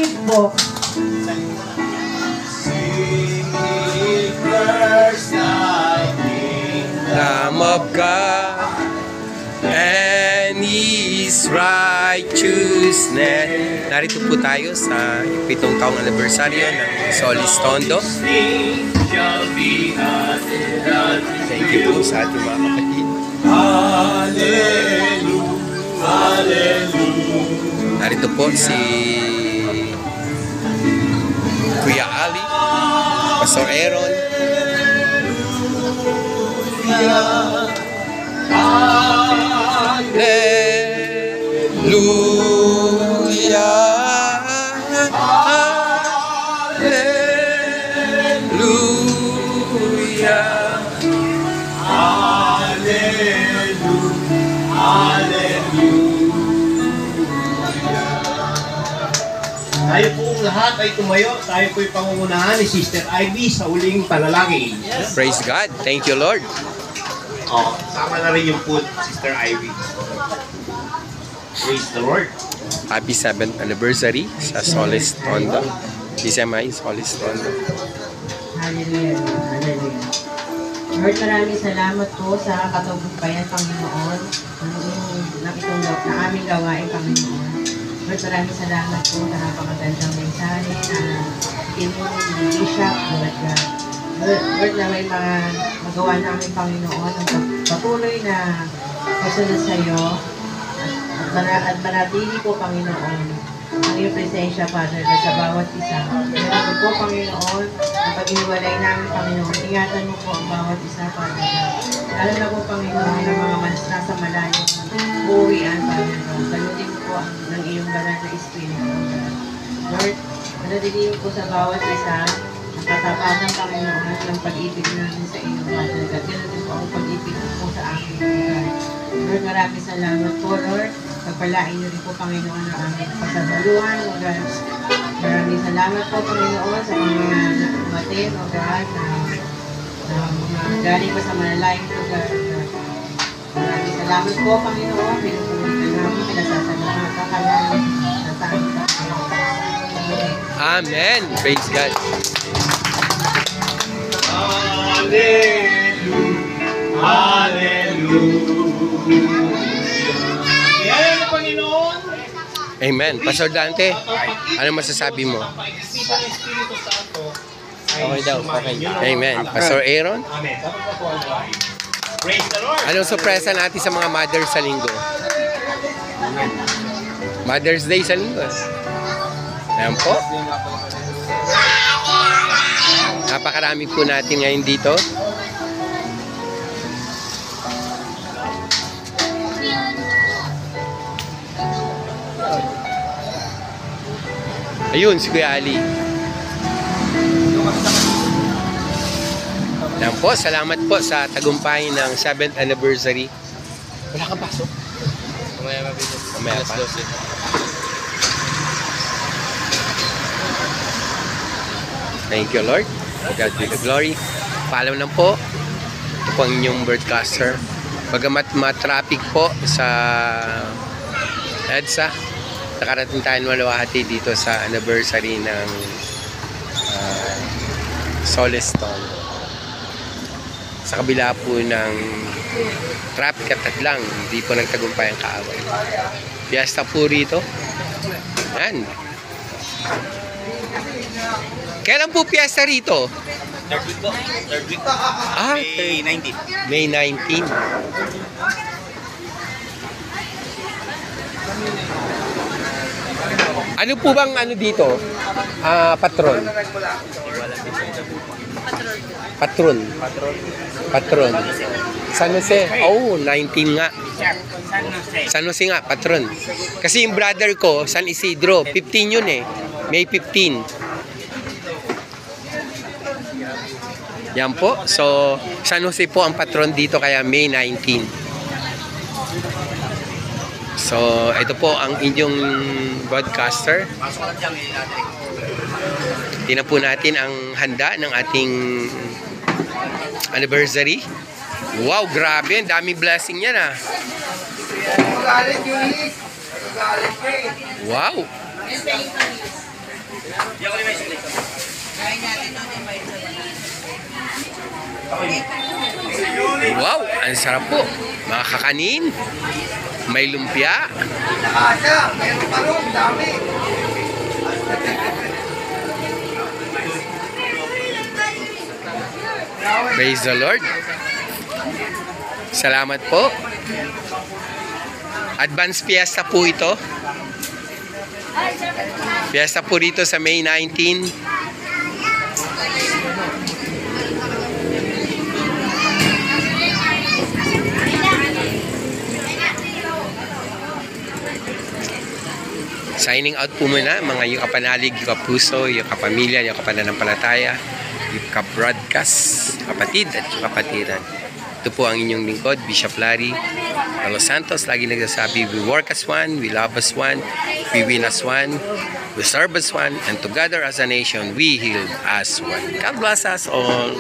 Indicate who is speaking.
Speaker 1: gift book.
Speaker 2: Lamb of God and His righteousness. Narito po tayo sa 7th taong anibersaryo ng Solis Tondo. Thank you po sa ating mga kapatid.
Speaker 3: Hallelujah, hallelujah.
Speaker 2: Narito po si Kuya Ali, Pastor Aaron.
Speaker 3: Tayo pong lahat ay tumayo. Tayo po'y pangungunahan ni Sister Ivy sa uling panalangin.
Speaker 2: Yes. Praise God. Thank you, Lord.
Speaker 3: Oh, sama na rin yung food, Sister Ivy. Praise the Lord.
Speaker 2: Happy 7th anniversary sa Solis Tondo. DCMI Solis Tondo.
Speaker 1: Hallelujah. Hallelujah. Lord, maraming salamat po sa katagumpayan, Panginoon, ng itong aming gawain, Panginoon. Lord, maraming salamat po sa napakagandang mensahe na tinulong ni Bishop, Lord God. Lord, na may mga magawa namin, Panginoon, ang patuloy na kasunod sa iyo at manatili po, Panginoon, ang iyong presensya, Father, sa bawat isa. Ngayon po, Panginoon, ang pag-iwalay namin, Panginoon, ingatan mo po ang bawat isa, Father. Lalo na po, Panginoon, ang mga nasa malayo, buwian, Panginoon. Salutin mo po ng iyong banal na Espiritu. Lord, manatili po sa bawat isa ang katapatan, Panginoon, ng pag-ibig namin sa iyo, Father. Ganun din po ang pag-ibig po sa amin, Lord. Maraming salamat po, Lord. Pagpalain niyo rin po, Panginoon, ang aming pagsasaluhan, O God. Maraming salamat po, Panginoon, sa mga umatin, O God, na mga galing pa sa malalayang lugar, O God. Maraming salamat po, Panginoon. Pinupulitan namin, pinasasalamatan ka namin sa saan sa
Speaker 2: Amen. Praise God.
Speaker 3: Hallelujah, hallelujah. Kaya ng Panginoon.
Speaker 2: Amen. Pastor Dante, ano masasabi mo?
Speaker 3: Okay daw, okay.
Speaker 2: Amen. Pastor Aaron,
Speaker 3: Amen. Praise the Lord.
Speaker 2: anong sorpresa natin sa mga mothers sa linggo? Mother's Day sa linggo. Ayan po. Napakarami po natin ngayon dito. Ayun, si Kuya Ali. Yan po, salamat po sa tagumpay ng 7th anniversary. Wala kang pasok? Mamaya pa. Thank you, Lord. God be the glory. Paalam lang po. Ito po ang inyong broadcaster. Bagamat ma-traffic po sa EDSA, nakarating tayo malawahati dito sa anniversary ng Solis Tondo. Sa kabila po ng traffic at lang, hindi po nagtagumpay ang kaaway. Fiesta po rito. Yan. Kailan po fiesta rito?
Speaker 4: Third week po. Third week. May 19.
Speaker 2: May 19. Ano po bang ano dito? Patron. Patron. San Jose. Oh, 19 nga. San Jose nga, patron. Kasi yung brother ko, San Isidro, 15 yun eh. May 15. Yan po. So, San Jose po ang patron dito kaya May 19. So, ito po ang inyong broadcaster. Tingnan po natin ang handa ng ating anniversary. Wow, grabe. Ang daming blessing yan ah. Wow. Wow, ang sarap po. Mga kakanin. May lumpia. Praise the Lord. Salamat po. Advance fiesta po ito. Fiesta po dito sa May 19. Signing out po muna mga yung kapanalig, yung kapuso, yung kapamilya, yung kapananampalataya, yung kabroadcast, kapatid at yung kapatiran. Ito po ang inyong lingkod, Bishop Larry Los Santos. Lagi nagsasabi, we work as one, we love as one, we win as one, we serve as one, and together as a nation, we heal as one. God bless us all.